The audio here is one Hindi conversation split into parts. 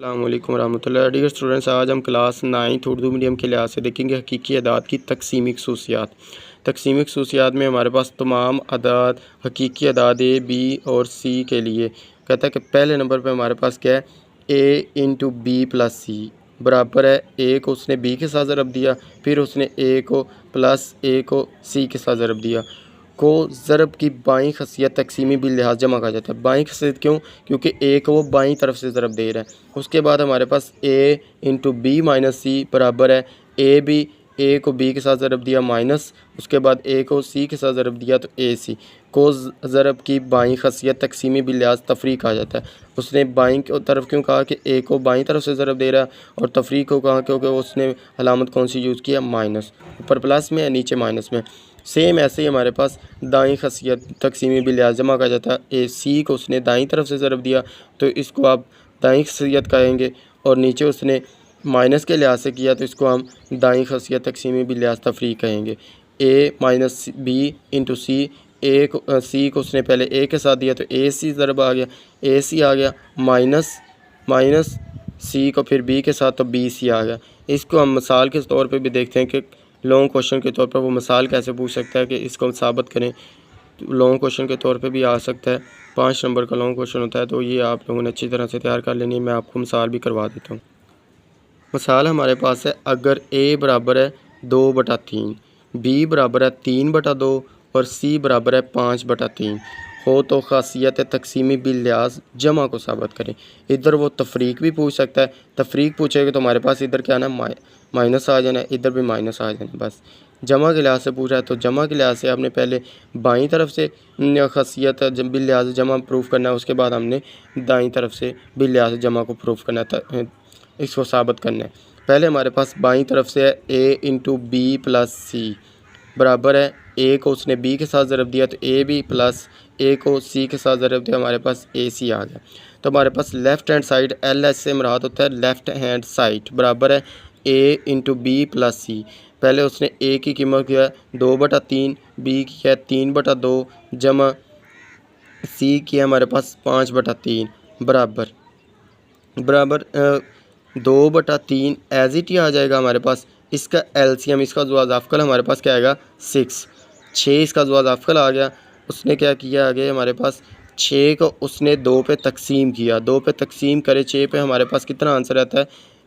अस्सलाम वालेकुम रहमतुल्लाह। डियर स्टूडेंट्स, आज हम क्लास 9 उर्दू मीडियम के लिहाज से देखेंगे हकीकी अदाद की तकसीमी खसूसियात। तकसीमी खसूसियात में हमारे पास तमाम अदाद हकीकी अदाद ए बी और सी के लिए कहता है कि पहले नंबर पे हमारे पास क्या है, ए इंटू बी प्लस सी बराबर है ए को उसने बी के साथ ज़रब दिया, फिर उसने ए को प्लस ए को सी के साथ ज़रब दिया को ज़रब की बाईं खसियत तकसीमी बिल लिहाज जमा कहा जाता है। बाईं खसियत क्यों? क्योंकि ए को वो बाईं तरफ से ज़रब दे रहा है। उसके बाद हमारे पास ए इंटू बी माइनस सी बराबर है ए बी, ए को बी के साथ ज़रब दिया माइनस, उसके बाद ए को सी के साथ ज़रब दिया तो ए सी को ज़रब की बाईं खसियत तकसीमी बिल लिहाज तफरीक कहा जाता है। उसने बाईं की तरफ क्यों कहा कि ए को बाईं तरफ से ज़रब दे रहा है, और तफरीक को कहा क्योंकि उसने अलामत कौन सी यूज़ किया, माइनस। ऊपर प्लस में है, नीचे माइनस में। सेम ऐसे ही हमारे पास दाईं खसियत तकसीमी बिल लिहाज जमा कहा जाता है। ए सी को उसने दाईं तरफ से ज़रब दिया तो इसको आप दाईं खसियत कहेंगे, और नीचे उसने माइनस के लिहाज से किया तो इसको हम दाईं खसियत तकसीमी बिल लिहाज तफरीक कहेंगे। ए माइनस बी इंटू सी, ए को सी को उसने पहले ए के साथ दिया तो ए सी ज़रब आ गया, ए सी आ गया, माइनस माइनस सी को फिर बी के साथ तो बी सी आ गया। इसको हम मिसाल के तौर पे भी देखते हैं कि लॉन्ग क्वेश्चन के तौर पर वो मिसाल कैसे पूछ सकता है कि इसको साबित करें। तो लॉन्ग क्वेश्चन के तौर पे भी आ सकता है, 5 नंबर का लॉन्ग क्वेश्चन होता है, तो ये आप लोगों ने अच्छी तरह से तैयार कर लेनी है। मैं आपको मिसाल भी करवा देता हूँ। मिसाल हमारे पास है, अगर ए बराबर है 2/3, बी बराबर है 3/2 और सी बराबर है 5/3 हो तो खासियत तकसीमी बिल लिहाज जमा को साबित करें। इधर वो तफरीक भी पूछ सकता है, तफरीक पूछेगा तो हमारे पास इधर क्या ना माइनस आ जाना है, इधर भी माइनस आ जाना है। बस जमा के लिहाज से पूछ रहा है तो जमा के लिहाज से आपने पहले बाईं तरफ से खासियत बिल लिहाज जमा प्रूफ करना है, उसके बाद हमने दाईं तरफ से बिल लिहाज जमा को प्रूफ करना है, इसको साबित करना है। पहले हमारे पास बाईं तरफ से है ए इंटू बी प्लस सी बराबर है ए को उसने बी के साथ ज़रब दिया तो ए बी प्लस ए को सी के साथ ज़रब दिया, हमारे पास ए सी आ गया। तो हमारे पास left hand side L H से मुराद होता है लेफ़्ट हैंड साइड बराबर है A into B plus C. पहले उसने ए की कीमत किया 2/3, बी की है 3/2 जमा सी की है हमारे पास 5/3 बराबर 2/3 एज इट ही आ जाएगा हमारे पास। इसका एलसीएम, इसका ज़ुआज़ाफ़कल हमारे पास क्या आएगा 6 इसका ज़ुआज़ाफ़कल आ गया। उसने क्या किया आगे हमारे पास 6 को उसने 2 पे तकसीम किया, 2 पे तकसीम करे 6 पे हमारे पास कितना आंसर आता है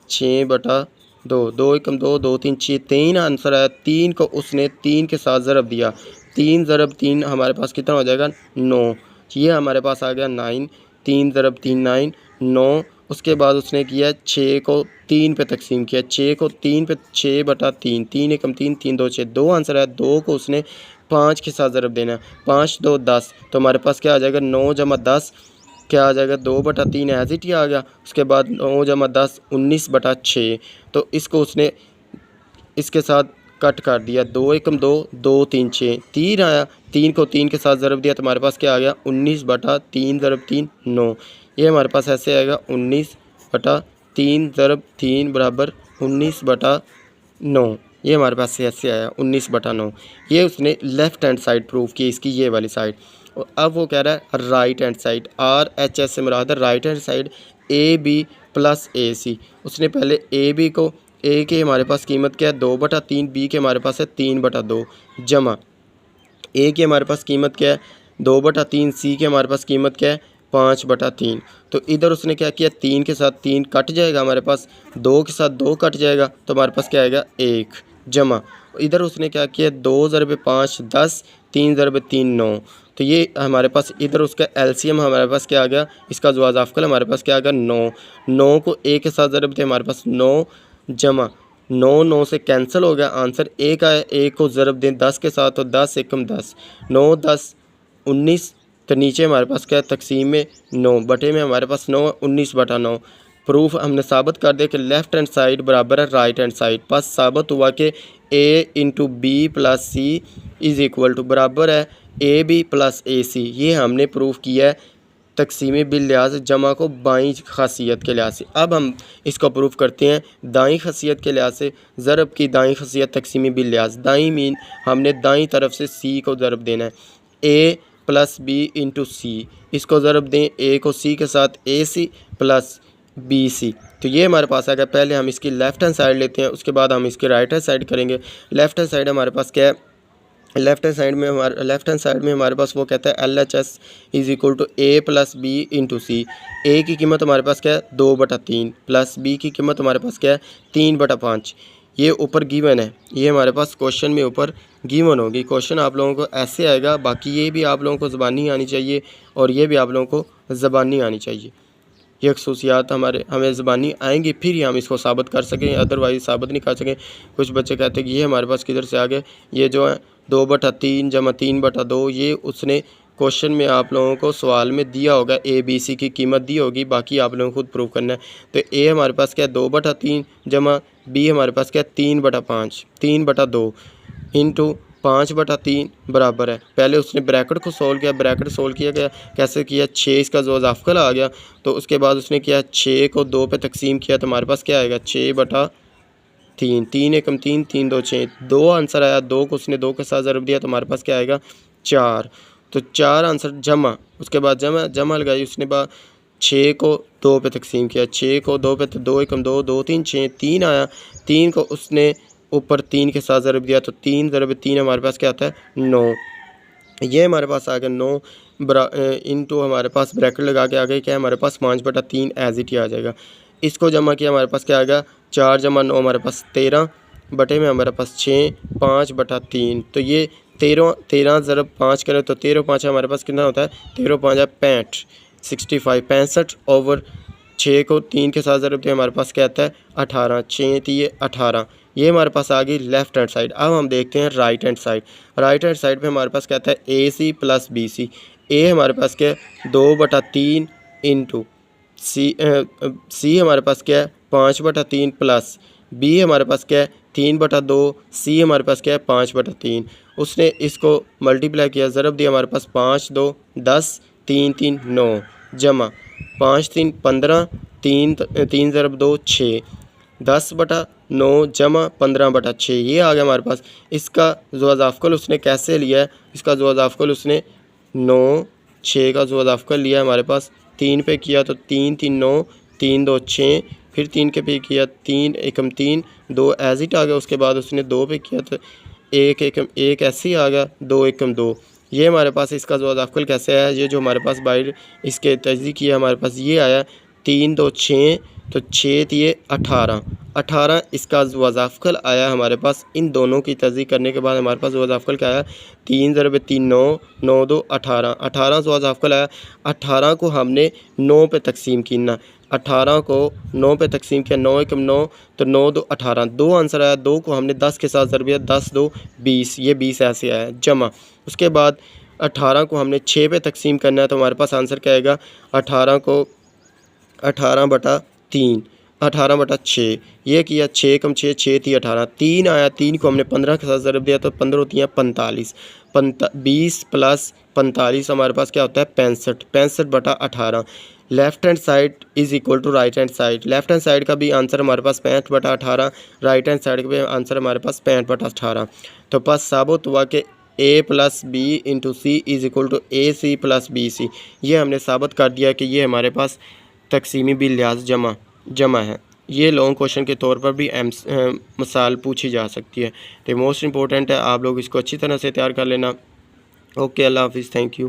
6/2, 2 एकम 2, 2 3 6, 3 आंसर आया। 3 को उसने 3 के साथ ज़रब दिया, 3 ज़रब 3 हमारे पास कितना हो जाएगा 9, ये हमारे पास आ गया 9, 3 ज़रब 3 9 9। उसके बाद उसने किया 6 को 3 पे तकसीम किया, 6 को 3 पे 6/3, 3 एकम 3, 3 2 6, 2 आंसर है। 2 को उसने 5 के साथ ज़रब देना है, 5 2 10, तो हमारे पास क्या आ जाएगा 9 जमा 10 क्या आ जाएगा 2/3 एज इट ही आ गया। उसके बाद 9 जमा 10 19/6, तो इसको उसने इसके साथ कट कर दिया, 2 एकम 2, 2 3 6, 3 आया, 3 को 3 के साथ ज़रब दिया तो हमारे पास क्या आ गया 19/3 ज़रब 3 9। ये हमारे पास ऐसे आएगा 19/3 ज़रब 3 बराबर 19/9। ये हमारे पास से ऐसे आया 19/9। ये उसने लेफ़्ट हैंड साइड प्रूफ की, इसकी ये वाली साइड। और अब वो कह रहा है right hand side, R H S से मुराद है right hand side A B plus A C. उसने पहले ए बी को, ए के हमारे पास कीमत क्या है 2/3, बी के हमारे पास है 3/2 जमा ए की हमारे पास कीमत क्या है 2/3, सी के हमारे पास कीमत क्या है 5/3। तो इधर उसने क्या किया 3 के साथ 3 कट जाएगा, हमारे पास 2 के साथ 2 कट जाएगा तो हमारे पास क्या आएगा 1 जमा इधर उसने क्या किया 2 ज़रब 5 10, 3 ज़रब 3 9। तो ये हमारे पास इधर उसका एलसीएम हमारे पास क्या आ गया, इसका ज़ुआज़ाफ़कल हमारे पास क्या आ गया 9। 9 को ए के साथ ज़रब थे हमारे पास 9 जमा 9 9 से कैंसिल हो गया, आंसर ए का है। ए को ज़रब दें 10 के साथ तो 10 एकम 10, 9 10 19, तो नीचे हमारे पास क्या है तकसीम में 9 बटे में हमारे पास 9 19/9। प्रूफ हमने साबित कर दिया कि लेफ़्ट हैंड साइड बराबर है राइट हैंड साइड। बस साबित हुआ कि A into B plus C is equal to बराबर है ए बी प्लस ए सी। ये हमने प्रूफ किया है तकसीमी बिल लिहाज जमा को बाईं खासियत के लिहाज से। अब हम इसको प्रूफ करते हैं दाईं खासियत के लिहाज से। ज़रब की दाईं खासियत तकसीमी बिल लिहाज, दाईं मीन हमने दाईं तरफ से सी को ज़रब देना है, ए प्लस बी इंटू सी। इसको ज़रब दें ए को सी के साथ ए सी प्लस बी सी। तो ये हमारे पास आ गया। पहले हम इसकी लेफ़्ट हैंड साइड लेते हैं, उसके बाद हम इसकी राइट हैंड साइड करेंगे। लेफ़्ट हैंड साइड हमारे पास क्या है, लेफ़्ट हैंड साइड में हमारे पास वो कहता है LHS is equal to A plus B into C. A की कीमत हमारे पास क्या है 2/3 प्लस बी की कीमत हमारे पास क्या है 3/5। ये ऊपर गिवन है, ये हमारे पास क्वेश्चन में ऊपर गिवन होगी। क्वेश्चन आप लोगों को ऐसे आएगा, बाकी ये भी आप लोगों को ज़बानी आनी चाहिए और ये भी आप लोगों को ज़बानी आनी चाहिए। ये खसूसियात हमें ज़बानी आएंगी फिर ही हम इसको साबित कर सकें, अदरवाइज़ साबित नहीं कर सकें। कुछ बच्चे कहते हैं कि ये हमारे पास किधर से आ गए, ये जो है 2/3 जमा 3/2, ये उसने क्वेश्चन में आप लोगों को सवाल में दिया होगा, ABC की कीमत दी होगी, बाकी आप लोगों को खुद प्रूव करना है। तो A हमारे पास क्या है 2/3 जमा B हमारे पास क्या है 3/5 3/2 इंटू 5/3 बराबर है। पहले उसने ब्रैकेट को सोल्व किया, ब्रैकेट सोल्व किया गया कैसे किया, 6 इसका जो इजाफा आ गया। तो उसके बाद उसने किया 6 को 2 पे तकसीम किया, तो हमारे पास क्या आएगा 6/3 3 एकम 3 3 2 6 2 आंसर आया। 2 को उसने 2 के साथ ज़रब दिया तो हमारे पास क्या आएगा 4। तो 4 आंसर जमा, उसके बाद जमा लगाई उसने, बाद 6 को 2 पे तकसीम किया, 6 को 2 पे, तो 2 एकम 2 2 3 6 3 आया। 3 को उसने ऊपर 3 के साथ ज़रब दिया, तो 3 ज़रब 3 हमारे पास क्या आता है 9। ये हमारे पास आ गया 9 इंटू हमारे पास ब्रैकेट लगा के आ गए क्या हमारे पास 5/3 एज इट ही आ जाएगा। इसको जमा किया हमारे पास क्या आ गया 4 जमा 9 हमारे पास 13 बटे में हमारे पास 6 5/3। तो ये 13 ज़रब 5 करें तो 13 5 हमारे पास कितना होता है 13 5 65 65 ओवर 6 को 3 के साथ ज़रब दिया हमारे पास क्या आता है 18 6 3 18। ये हमारे पास आ गई लेफ़्ट हैंड साइड। अब हम देखते हैं right hand side. Right hand side पे हमारे पास क्या आता है AC प्लस BC। A हमारे पास क्या है 2/3 इंटू सी हमारे पास क्या है 5/3 प्लस B हमारे पास क्या है 3/2, C हमारे पास क्या है 5/3। उसने इसको मल्टीप्लाई किया, ज़रब दिया हमारे पास 5 2 10 3 3 9 जमा 5 3 15 3 ज़रब 2 6 10/9 जमा 15/6। ये आ गया हमारे पास। इसका जो इजाफा उसने कैसे लिया है, इसका जो इजाफा उसने 9 6 का जो इजाफा लिया हमारे पास 3 पे किया, तो 3 3 9 3 2 6, फिर 3 के पे किया 3 एकम 3 2 एज इट आ गया। उसके बाद उसने 2 पे किया तो 1 एकम 1 ऐसे ही आ गया 2 एकम 2। ये हमारे पास इसका जो इजाफा कैसे आया, ये जो हमारे पास बाहर इसके तजदीद किया हमारे पास ये आया 3 2 6, तो 6 दिए 18 इसका वज़ाफ़ल आया हमारे पास। इन दोनों की तज़दीक करने के बाद हमारे पास वज़ाफ़ल क्या आया 3 ज़रब 3 9 9 2 18 जो वज़ाफ़ल आया। 18 को हमने 9 पे तकसीम किया, 18 को 9 पे तकसीम किया, 9 एकम 9, तो 9 2 18 2 आंसर आया। 2 को हमने 10 के साथ ज़रब दिया, 10 2 20, ये 20 ऐसे आया जमा। उसके बाद 18 को हमने 6 पे तकसीम करना है, तो हमारे पास आंसर क्या आएगा 18 को 18/3 18/6। ये किया 6 कम 6 6 थी 18 3 आया। 3 को हमने 15 के साथ ज़रब दिया, तो 15 होती हैं 45 20 प्लस 45 हमारे पास क्या होता है 65 65/18। Left hand side is equal to right hand side. Left hand side का भी आंसर हमारे पास 65/18, राइट हैंड साइड का भी आंसर हमारे पास 65/18। तो बस साबित हुआ कि A plus B into C is equal to AC plus BC। ये हमने साबित कर दिया कि ये हमारे पास तकसीमी बिल लिहाज जमा है। ये लॉन्ग क्वेश्चन के तौर पर भी मिसाल पूछी जा सकती है। तो मोस्ट इंपॉर्टेंट है आप लोग इसको अच्छी तरह से तैयार कर लेना। ओके, अल्लाह हाफिज़, थैंक यू।